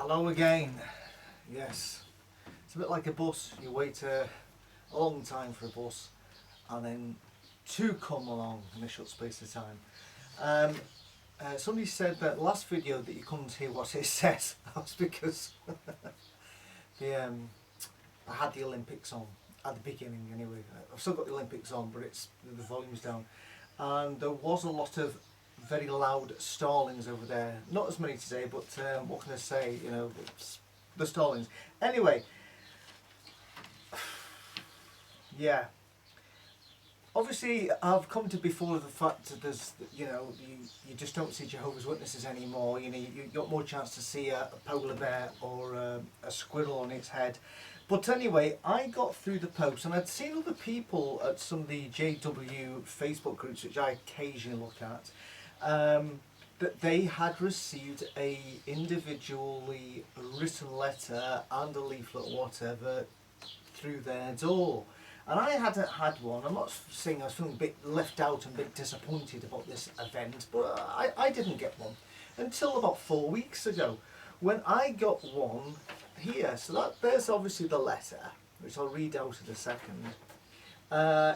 Hello again. Yes, it's a bit like a bus. You wait a long time for a bus and then two come along in a short space of time. Somebody said that last video that you couldn't hear what it says. That's because I had the Olympics on at the beginning anyway. I've still got the Olympics on, but the volume's down. And there was a lot of very loud starlings over there. Not as many today, but what can I say? You know, it's the starlings. Anyway, yeah. Obviously, I've come to before the fact that there's, you know, you just don't see Jehovah's Witnesses anymore. You know, you got more chance to see a polar bear or a squirrel on its head. But anyway, I got through the post and I'd seen other people at some of the JW Facebook groups, which I occasionally look at, that they had received a individually written letter and a leaflet or whatever through their door. And I hadn't had one. I'm not saying I was feeling a bit left out and a bit disappointed about this event, but I didn't get one until about 4 weeks ago when I got one here. So there's obviously the letter, which I'll read out in a second.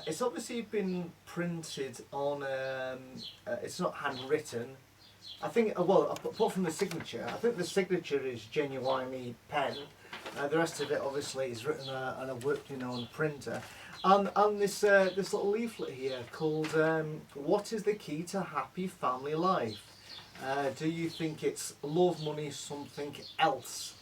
It's obviously been printed on, it's not handwritten. I think, well, apart from the signature, I think the signature is genuinely pen. The rest of it obviously is written on a work, on a printer. And this little leaflet here called "What is the key to happy family life? Do you think it's love, money, something else?"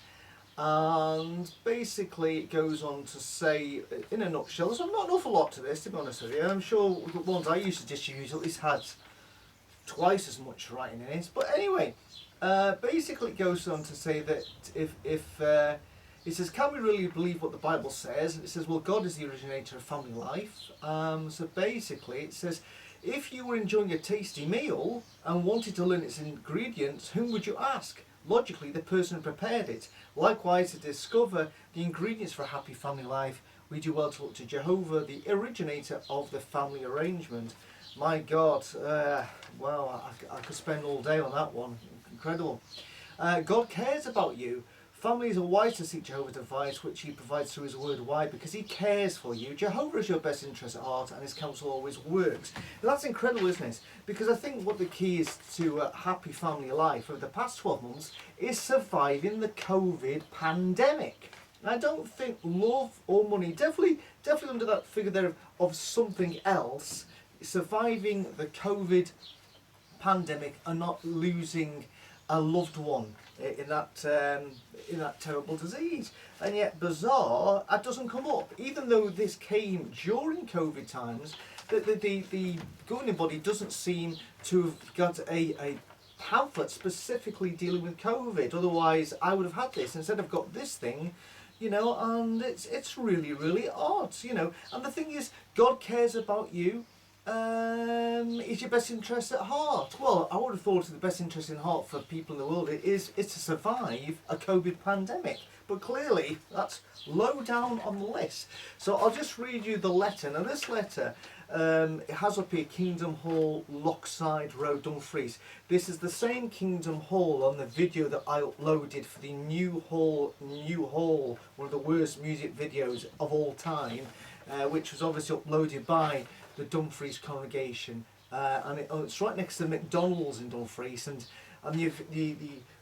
And basically it goes on to say, in a nutshell, there's not an awful lot to this, to be honest with you. I'm sure the ones I used to distribute at least had twice as much writing in it. But anyway, basically it goes on to say that if it says, can we really believe what the Bible says? And it says, well, God is the originator of family life. So basically it says, if you were enjoying a tasty meal and wanted to learn its ingredients, whom would you ask? Logically, the person who prepared it. Likewise, to discover the ingredients for a happy family life, we do well to look to Jehovah, the originator of the family arrangement. My God, wow, I could spend all day on that one. Incredible. God cares about you. Families are wise to seek Jehovah's advice, which he provides through his word. Why? Because he cares for you. Jehovah is your best interest at heart, and his counsel always works. And that's incredible, isn't it? Because I think what the key is to a happy family life over the past 12 months is surviving the COVID pandemic. And I don't think love or money, definitely under that figure there of something else, surviving the COVID pandemic and not losing a loved one in that terrible disease. And yet bizarre, that doesn't come up, even though this came during COVID times. The governing body doesn't seem to have got a pamphlet specifically dealing with COVID. Otherwise I would have had this. Instead I've got this thing, and it's really, really odd, and the thing is, God cares about you. Is your best interest at heart? Well, I would have thought the best interest in heart for people in the world is to survive a COVID pandemic. But clearly, that's low down on the list. So I'll just read you the letter. Now this letter, it has up here Kingdom Hall, Lockside Road, Dumfries. This is the same Kingdom Hall on the video that I uploaded for the New Hall, one of the worst music videos of all time, which was obviously uploaded by the Dumfries Congregation, and it's right next to the McDonald's in Dumfries, and the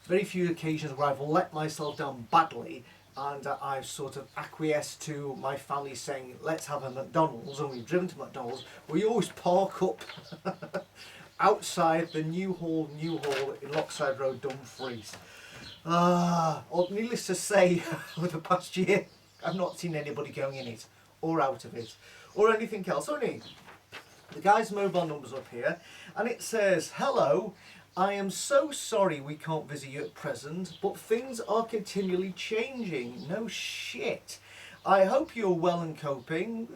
very few occasions where I've let myself down badly and I've sort of acquiesced to my family saying, let's have a McDonald's, and we've driven to McDonald's, we always park up outside the New Hall in Lockside Road, Dumfries. Needless to say, over the past year I've not seen anybody going in it or out of it or anything else. Only the guy's mobile number's up here, and it says, hello, I am so sorry we can't visit you at present, but things are continually changing. No shit. I hope you're well and coping.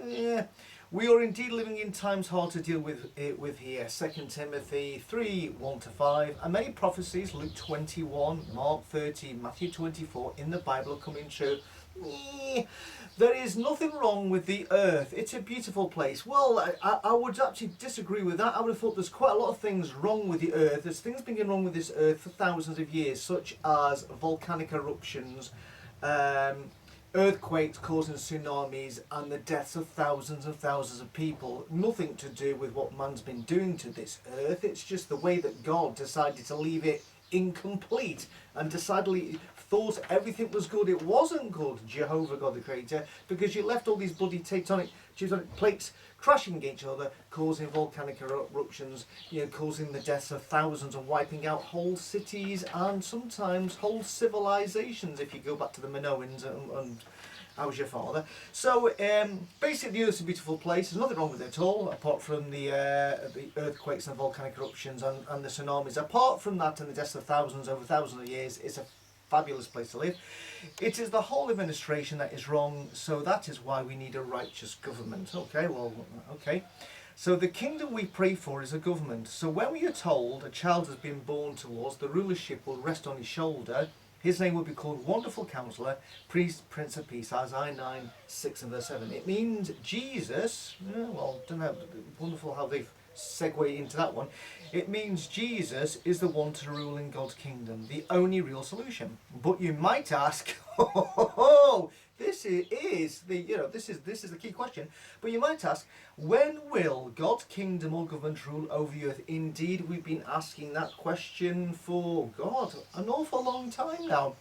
We are indeed living in times hard to deal with here. 2 Timothy 3, 1-5, and many prophecies, Luke 21, Mark 13, Matthew 24, in the Bible are coming true. There is nothing wrong with the earth. It's a beautiful place. Well, I would actually disagree with that. I would have thought there's quite a lot of things wrong with the earth. There's things been going wrong with this earth for thousands of years, such as volcanic eruptions, earthquakes causing tsunamis, and the deaths of thousands and thousands of people. Nothing to do with what man's been doing to this earth. It's just the way that God decided to leave it incomplete and decidedly thought everything was good. It wasn't good, Jehovah God the Creator, because you left all these bloody tectonic plates crashing against each other, causing volcanic eruptions, causing the deaths of thousands and wiping out whole cities and sometimes whole civilizations, if you go back to the Minoans and how's your father. So basically the Earth's a beautiful place. There's nothing wrong with it at all, apart from the earthquakes and volcanic eruptions and the tsunamis. Apart from that and the deaths of thousands over thousands of years, it's a fabulous place to live. It is the whole administration that is wrong, so that is why we need a righteous government. Okay. So the kingdom we pray for is a government. So when we are told a child has been born to us, the rulership will rest on his shoulder. His name will be called Wonderful Counselor, Prince of Peace, Isaiah 9, 6 and verse 7. It means Jesus, don't know, wonderful how they've segued into that one. It means Jesus is the one to rule in God's kingdom, the only real solution. But you might ask, this is the key question. But you might ask, when will God's kingdom or government rule over the earth? Indeed, we've been asking that question for God an awful long time now.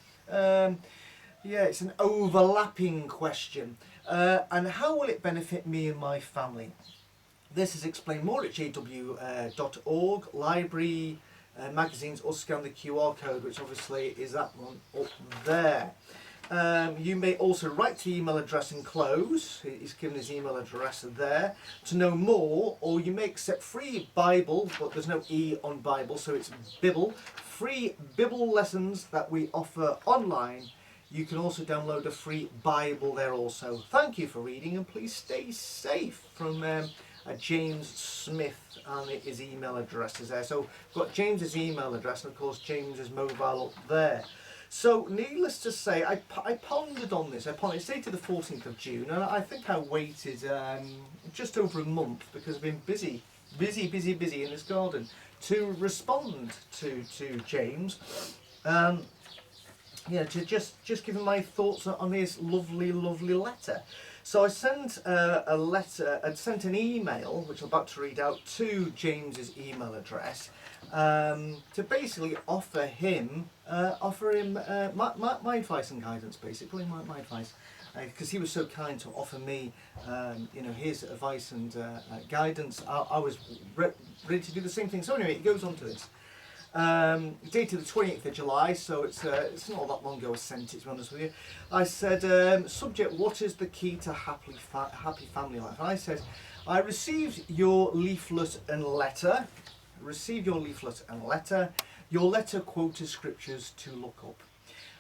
It's an overlapping question. And how will it benefit me and my family? This is explained more at jw.org, library, magazines, or scan the QR code, which obviously is that one up there. You may also write to email address enclosed. He's given his email address there to know more, or you may accept free Bible, but there's no E on Bible, so it's Bible. Free Bible lessons that we offer online. You can also download a free Bible there also. Thank you for reading, and please stay safe from James Smith, and his email address is there. So we've got James's email address, and of course James's mobile up there. So needless to say, I pondered on this. It's dated the 14th of June, and I think I waited just over a month because I've been busy in this garden to respond to James. To just give him my thoughts on his lovely letter. So I sent a letter, I'd sent an email, which I'm about to read out, to James's email address, to basically offer him my advice and guidance, basically, my advice. Because he was so kind to offer me, his advice and guidance. I was ready to do the same thing. So anyway, it goes on to this. Dated the 28th of July, so it's not that long ago I sent it, to be honest with you. I said, subject, what is the key to happy family life? And I said, I received your leaflet and letter. Your letter quoted scriptures to look up.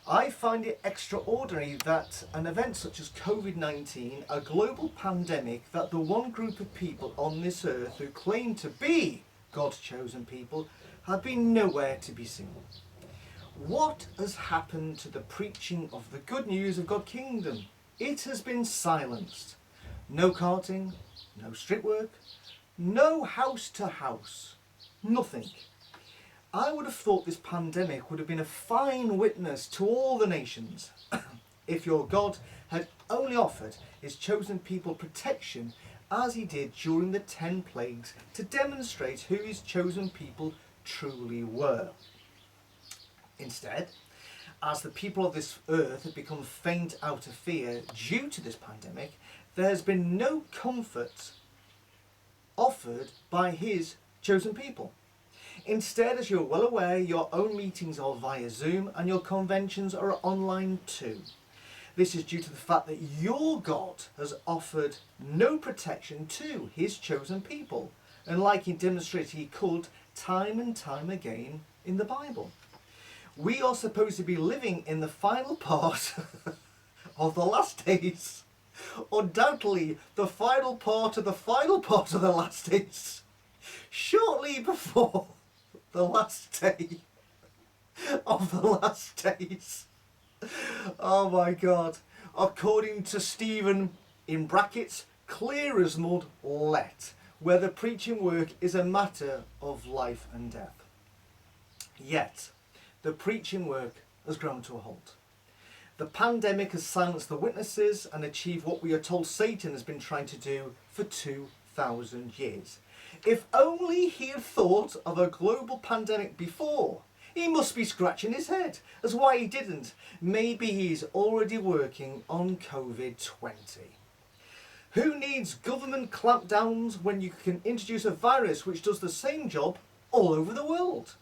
I find it extraordinary that an event such as COVID-19, a global pandemic, that the one group of people on this earth who claim to be God's chosen people have been nowhere to be seen. What has happened to the preaching of the good news of God's kingdom? It has been silenced. No carting, no street work, no house to house, nothing. I would have thought this pandemic would have been a fine witness to all the nations if your God had only offered his chosen people protection as he did during the 10 plagues to demonstrate who his chosen people truly were. Instead, as the people of this earth have become faint out of fear due to this pandemic, there has been no comfort offered by his chosen people. Instead, as you're well aware, your own meetings are via Zoom and your conventions are online too. This is due to the fact that your God has offered no protection to his chosen people, unlike he demonstrated he could time and time again in the Bible. We are supposed to be living in the final part of the last days. Undoubtedly, the final part of the last days. Shortly before the last day of the last days. Oh my God. according to Stephen, in brackets, clear as mud, let, where the preaching work is a matter of life and death. Yet, the preaching work has ground to a halt. The pandemic has silenced the witnesses and achieved what we are told Satan has been trying to do for 2,000 years. If only he had thought of a global pandemic before. He must be scratching his head as why he didn't. Maybe he's already working on COVID-20. Who needs government clampdowns when you can introduce a virus which does the same job all over the world?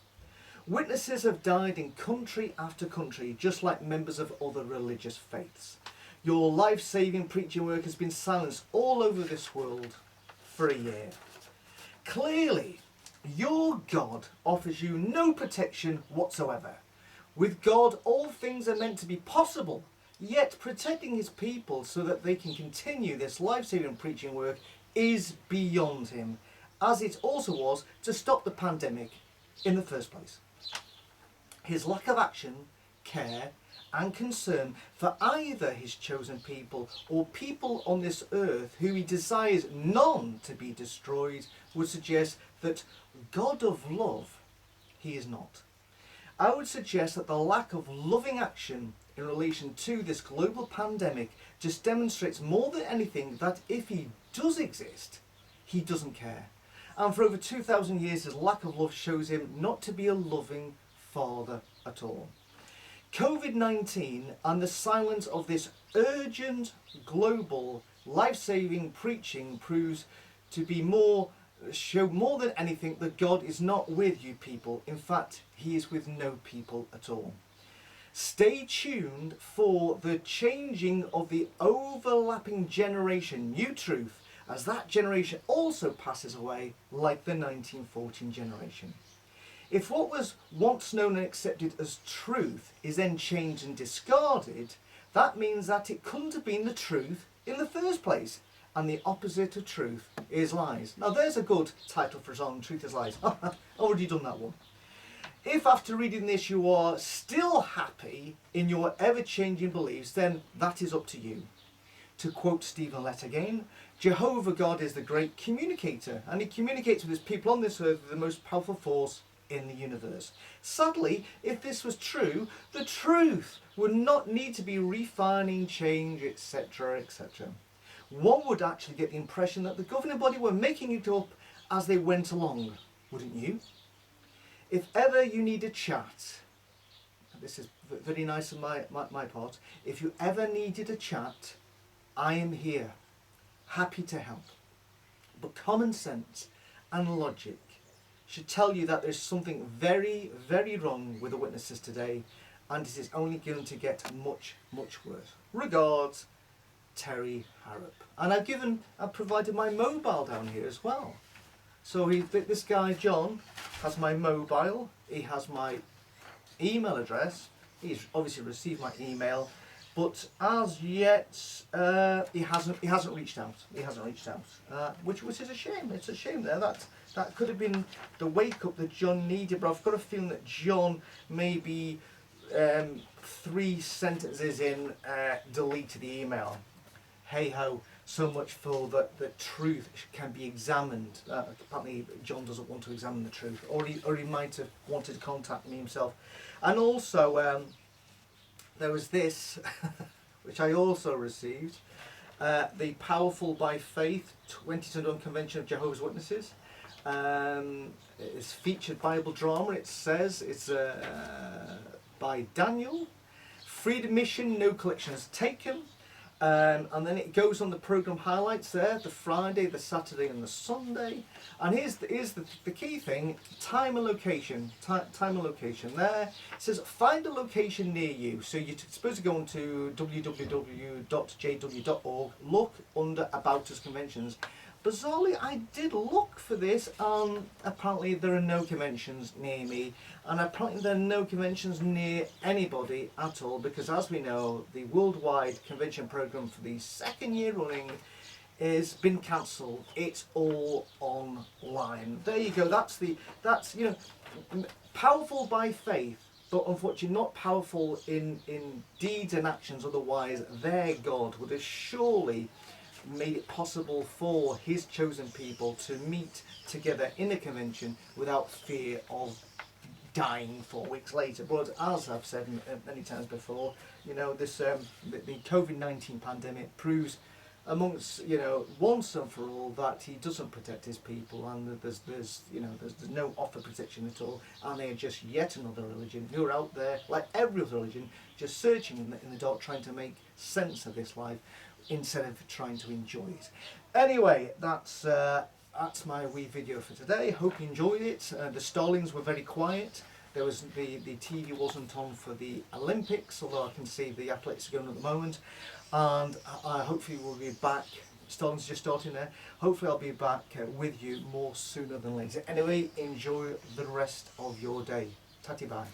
Witnesses have died in country after country, just like members of other religious faiths. Your life-saving preaching work has been silenced all over this world for a year. Clearly, your God offers you no protection whatsoever. With God, all things are meant to be possible, yet protecting his people so that they can continue this life-saving preaching work is beyond him, as it also was to stop the pandemic in the first place. His lack of action, care and concern for either his chosen people or people on this earth who he desires none to be destroyed would suggest that God of love he is not. I would suggest that the lack of loving action in relation to this global pandemic just demonstrates more than anything that if he does exist, he doesn't care. And for over 2,000 years his lack of love shows him not to be a loving Father at all. COVID-19 and the silence of this urgent global life-saving preaching proves to be show more than anything that God is not with you people. In fact, he is with no people at all. Stay tuned for the changing of the overlapping generation, new truth, as that generation also passes away like the 1914 generation. If what was once known and accepted as truth is then changed and discarded, that means that it couldn't have been the truth in the first place. And the opposite of truth is lies. Now there's a good title for a song, Truth is Lies. Already done that one. If after reading this you are still happy in your ever-changing beliefs, then that is up to you. To quote Stephen Letter again, Jehovah God is the great communicator, and he communicates with his people on this earth with the most powerful force in the universe. Sadly, if this was true, the truth would not need to be refining, change, etc., etc. One would actually get the impression that the governing body were making it up as they went along, wouldn't you? If ever you need a chat, this is very nice on my part, if you ever needed a chat, I am here, happy to help. But common sense and logic should tell you that there's something very, very wrong with the witnesses today, and it is only going to get much, much worse. Regards, Terry Harrop. And I've provided my mobile down here as well. So this guy John has my mobile, he has my email address, he's obviously received my email, but as yet he hasn't reached out. He hasn't reached out, which is a shame. It's a shame there. That could have been the wake up that John needed. But I've got a feeling that John maybe 3 sentences in deleted the email. Hey ho, so much for that the truth can be examined. Apparently John doesn't want to examine the truth, or he might have wanted to contact me himself. And also there was this, which I also received, the Powerful by Faith 2021 Convention of Jehovah's Witnesses. It's featured Bible drama. It says it's by Daniel. Freedom Mission, no collections taken. And then it goes on the program highlights there, the Friday, the Saturday and the Sunday. And here's the key thing, time and location. Time and location there. It says find a location near you. So you're supposed to go on to www.jw.org, look under About Us Conventions. Bizarrely, I did look for this, apparently there are no conventions near me, and apparently there are no conventions near anybody at all, because as we know, the worldwide convention program for the 2nd year running has been cancelled. It's all online. There you go. That's Powerful by Faith but unfortunately not powerful in deeds and actions, otherwise their God would have surely made it possible for his chosen people to meet together in a convention without fear of dying 4 weeks later. But as I've said many times before, you know, this the COVID-19 pandemic proves amongst, you know, once and for all that he doesn't protect his people, and that there's no offer protection at all, and they're just yet another religion who are out there like every other religion, just searching in the dark, trying to make sense of this life instead of trying to enjoy it. Anyway, that's my wee video for today. Hope you enjoyed it. The Starlings were very quiet. There was the TV wasn't on for the Olympics, although I can see the athletics are going at the moment. And I hopefully we'll be back. Starlings just starting there. Hopefully I'll be back with you more sooner than later. Anyway, enjoy the rest of your day. Tatty bye.